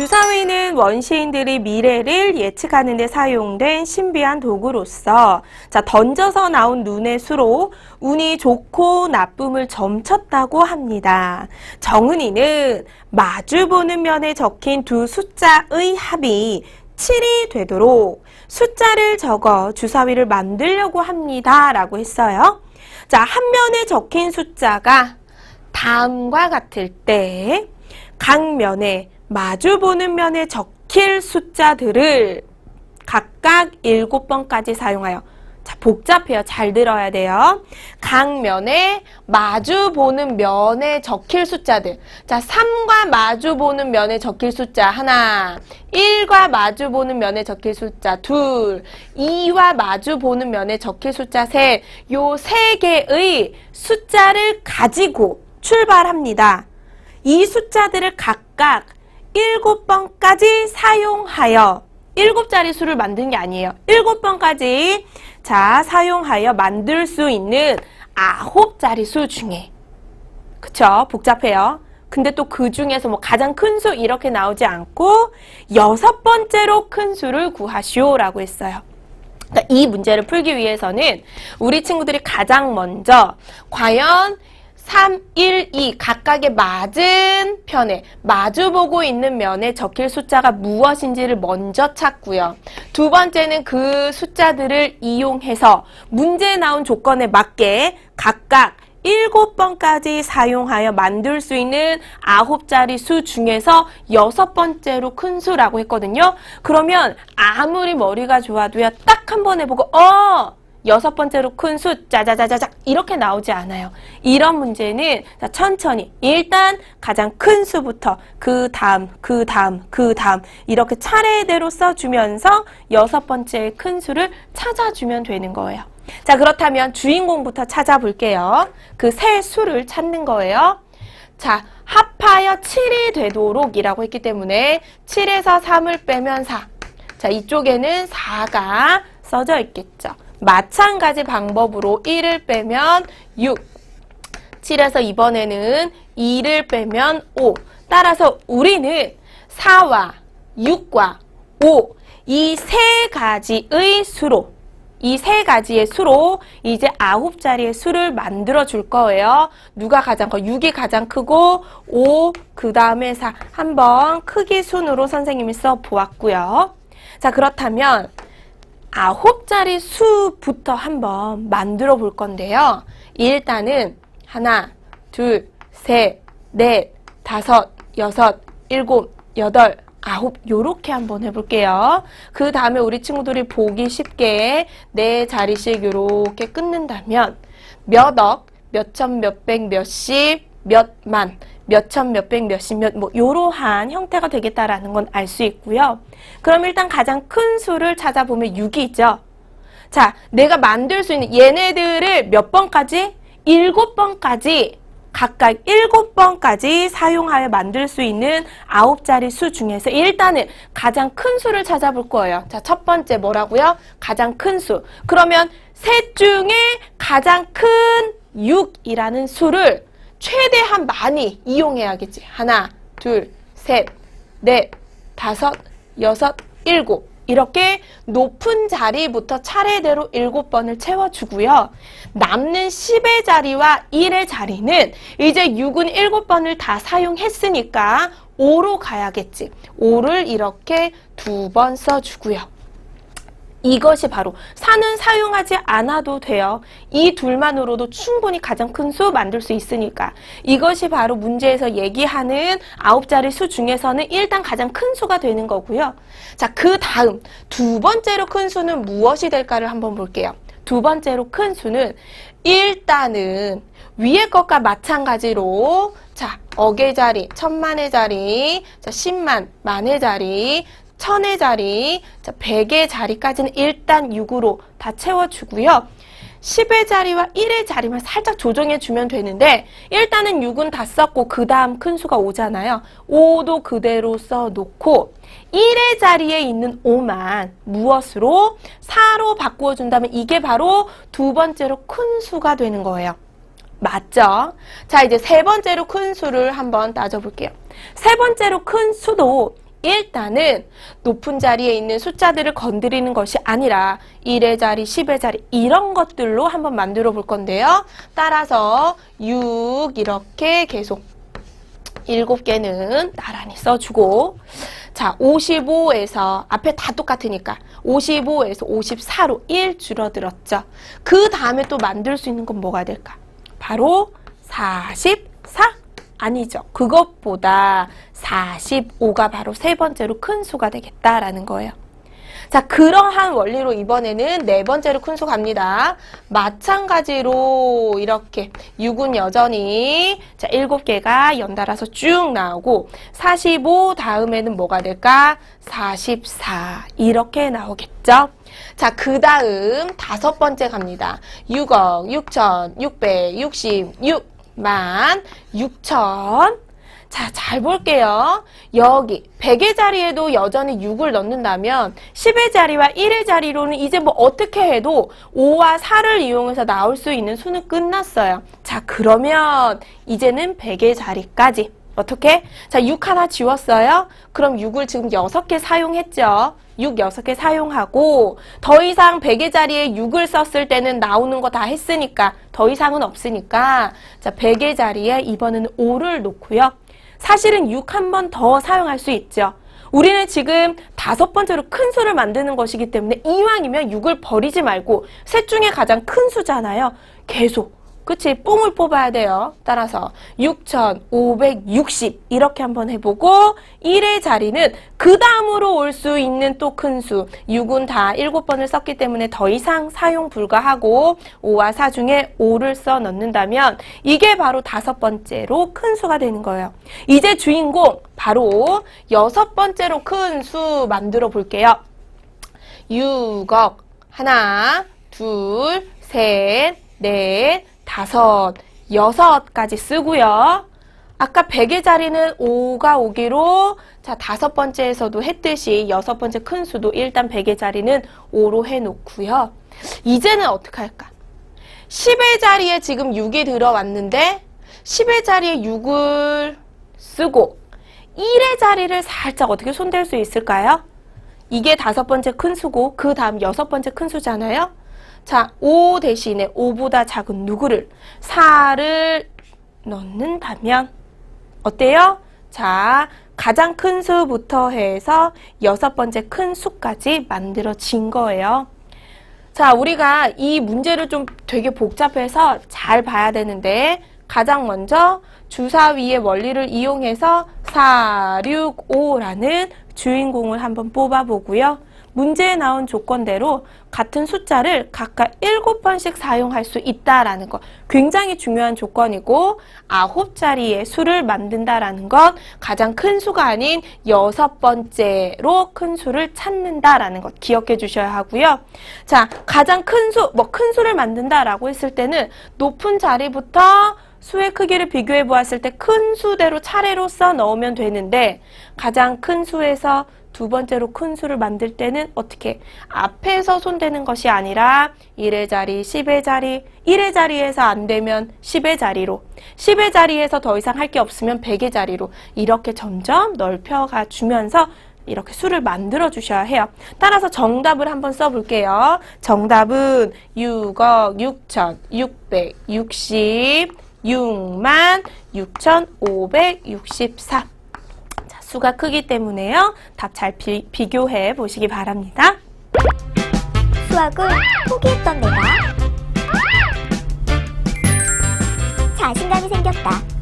주사위는 원시인들이 미래를 예측하는 데 사용된 신비한 도구로서 던져서 나온 눈의 수로 운이 좋고 나쁨을 점쳤다고 합니다. 정은이는 마주보는 면에 적힌 두 숫자의 합이 7이 되도록 숫자를 적어 주사위를 만들려고 합니다. 라고 했어요. 한 면에 적힌 숫자가 다음과 같을 때 각 면에 마주보는 면에 적힐 숫자들을 각각 7번까지 사용하여 복잡해요. 잘 들어야 돼요. 각 면에 마주보는 면에 적힐 숫자들. 3과 마주보는 면에 적힐 숫자 하나, 1과 마주보는 면에 적힐 숫자 둘, 2와 마주보는 면에 적힐 숫자 셋. 요 3개의 숫자를 가지고 출발합니다. 이 숫자들을 각각 7번까지 사용하여 7자리 수를 만든 게 아니에요. 7번까지 사용하여 만들 수 있는 9자리 수 중에, 그쵸? 복잡해요. 근데 또 그 중에서 가장 큰 수 이렇게 나오지 않고 6번째로 큰 수를 구하시오라고 했어요. 그러니까 이 문제를 풀기 위해서는 우리 친구들이 가장 먼저 과연 3, 1, 2 각각의 맞은 편에 마주보고 있는 면에 적힐 숫자가 무엇인지를 먼저 찾고요. 두 번째는 그 숫자들을 이용해서 문제에 나온 조건에 맞게 각각 7번까지 사용하여 만들 수 있는 9자리 수 중에서 6번째로 큰 수라고 했거든요. 그러면 아무리 머리가 좋아도요. 딱 한 번 해보고 6번째로 큰 수 짜자자자작 이렇게 나오지 않아요. 이런 문제는 천천히 일단 가장 큰 수부터 그 다음 이렇게 차례대로 써주면서 6번째 큰 수를 찾아주면 되는 거예요. 그렇다면 주인공부터 찾아볼게요. 그 세 수를 찾는 거예요. 합하여 7이 되도록 이라고 했기 때문에 7에서 3을 빼면 4. 이쪽에는 4가 써져 있겠죠. 마찬가지 방법으로 1을 빼면 6, 7에서 이번에는 2를 빼면 5. 따라서 우리는 4와 6과 5, 이 세 가지의 수로, 이 세 가지의 수로 이제 9자리의 수를 만들어 줄 거예요. 누가 가장 커? 6이 가장 크고 5, 그 다음에 4. 한번 크기 순으로 선생님이 써 보았고요. 그렇다면 9자리 수부터 한번 만들어 볼 건데요. 일단은 하나, 둘, 셋, 넷, 다섯, 여섯, 일곱, 여덟, 9 요렇게 한번 해볼게요. 그 다음에 우리 친구들이 보기 쉽게 4자리씩 요렇게 끊는다면 몇억, 몇천, 몇백, 몇십, 몇만, 몇천, 몇백, 몇십, 요러한 형태가 되겠다라는 건 알 수 있고요. 그럼 일단 가장 큰 수를 찾아보면 6이죠. 내가 만들 수 있는 얘네들을 몇 번까지? 7번까지 각각 7번까지 사용하여 만들 수 있는 9자리 수 중에서 일단은 가장 큰 수를 찾아볼 거예요. 첫 번째 뭐라고요? 가장 큰 수. 그러면 셋 중에 가장 큰 6이라는 수를 최대한 많이 이용해야겠지. 하나, 둘, 셋, 넷, 다섯, 여섯, 일곱. 이렇게 높은 자리부터 차례대로 7번을 채워주고요. 남는 10의 자리와 1의 자리는 이제 6은 7번을 다 사용했으니까 5로 가야겠지. 5를 이렇게 2번 써주고요. 이것이 바로 4는 사용하지 않아도 돼요. 이 둘만으로도 충분히 가장 큰 수 만들 수 있으니까. 이것이 바로 문제에서 얘기하는 9자리 수 중에서는 일단 가장 큰 수가 되는 거고요. 그 다음 두 번째로 큰 수는 무엇이 될까를 한번 볼게요. 두 번째로 큰 수는 일단은 위의 것과 마찬가지로 억의 자리, 천만의 자리, 10만, 만의 자리, 1000의 자리, 100의 자리까지는 일단 6으로 다 채워주고요. 10의 자리와 1의 자리만 살짝 조정해주면 되는데 일단은 6은 다 썼고 그 다음 큰 수가 5잖아요. 5도 그대로 써놓고 1의 자리에 있는 5만 무엇으로? 4로 바꾸어준다면 이게 바로 두 번째로 큰 수가 되는 거예요. 맞죠? 이제 세 번째로 큰 수를 한번 따져볼게요. 세 번째로 큰 수도 일단은 높은 자리에 있는 숫자들을 건드리는 것이 아니라 1의 자리, 10의 자리 이런 것들로 한번 만들어 볼 건데요. 따라서 6 이렇게 계속 7개는 나란히 써주고, 자 55에서 앞에 다 똑같으니까 55에서 54로 1 줄어들었죠. 그 다음에 또 만들 수 있는 건 뭐가 될까? 바로 44? 아니죠. 그것보다 45가 바로 세 번째로 큰 수가 되겠다라는 거예요. 자, 그러한 원리로 이번에는 네 번째로 큰 수 갑니다. 마찬가지로 이렇게 6은 여전히 자 7개가 연달아서 쭉 나오고 45 다음에는 뭐가 될까? 44 이렇게 나오겠죠. 자, 그 다음 다섯 번째 갑니다. 6억 6,666만 6천. 자, 잘 볼게요. 여기 100의 자리에도 여전히 6을 넣는다면 10의 자리와 1의 자리로는 이제 뭐 어떻게 해도 5와 4를 이용해서 나올 수 있는 수는 끝났어요. 자, 그러면 이제는 100의 자리까지 어떻게? 자, 6 하나 지웠어요. 그럼 6을 지금 6개 사용했죠. 6 6개 사용하고 더 이상 100의 자리에 6을 썼을 때는 나오는 거 다 했으니까 더 이상은 없으니까 자 100의 자리에 이번에는 5를 놓고요. 사실은 6 한 번 더 사용할 수 있죠. 우리는 지금 다섯 번째로 큰 수를 만드는 것이기 때문에 이왕이면 6을 버리지 말고 셋 중에 가장 큰 수잖아요. 계속 그치? 뽕을 뽑아야 돼요. 따라서 6,560 이렇게 한번 해보고 1의 자리는 그 다음으로 올 수 있는 또 큰 수 6은 다 7번을 썼기 때문에 더 이상 사용 불가하고 5와 4 중에 5를 써 넣는다면 이게 바로 다섯 번째로 큰 수가 되는 거예요. 이제 주인공 바로 여섯 번째로 큰 수 만들어 볼게요. 6억 하나, 둘, 셋, 넷, 다섯, 여섯까지 쓰고요. 아까 100의 자리는 5가 오기로 자 다섯 번째에서도 했듯이 여섯 번째 큰 수도 일단 100의 자리는 5로 해놓고요. 이제는 어떻게 할까? 10의 자리에 지금 6이 들어왔는데 10의 자리에 6을 쓰고 1의 자리를 살짝 어떻게 손댈 수 있을까요? 이게 다섯 번째 큰 수고 그 다음 여섯 번째 큰 수잖아요. 자, 5 대신에 5보다 작은 누구를 4를 넣는다면 어때요? 자, 가장 큰 수부터 해서 여섯 번째 큰 수까지 만들어진 거예요. 자, 우리가 이 문제를 좀 되게 복잡해서 잘 봐야 되는데 가장 먼저 주사위의 원리를 이용해서 4, 6, 5라는 주인공을 한번 뽑아보고요. 문제에 나온 조건대로 같은 숫자를 각각 7번씩 사용할 수 있다라는 것 굉장히 중요한 조건이고 9자리의 수를 만든다라는 건 가장 큰 수가 아닌 여섯 번째로 큰 수를 찾는다라는 것 기억해 주셔야 하고요. 자, 가장 큰 수, 큰 수를 만든다라고 했을 때는 높은 자리부터 수의 크기를 비교해 보았을 때 큰 수대로 차례로 써 넣으면 되는데 가장 큰 수에서 두 번째로 큰 수를 만들 때는 어떻게? 앞에서 손대는 것이 아니라 1의 자리, 10의 자리, 1의 자리에서 안 되면 10의 자리로 10의 자리에서 더 이상 할 게 없으면 100의 자리로 이렇게 점점 넓혀가 주면서 이렇게 수를 만들어 주셔야 해요. 따라서 정답을 한번 써볼게요. 정답은 6억 6,666만 6,564 수가 크기 때문에요. 답 잘 비교해 보시기 바랍니다. 수학은 포기했던 내가 자신감이 생겼다.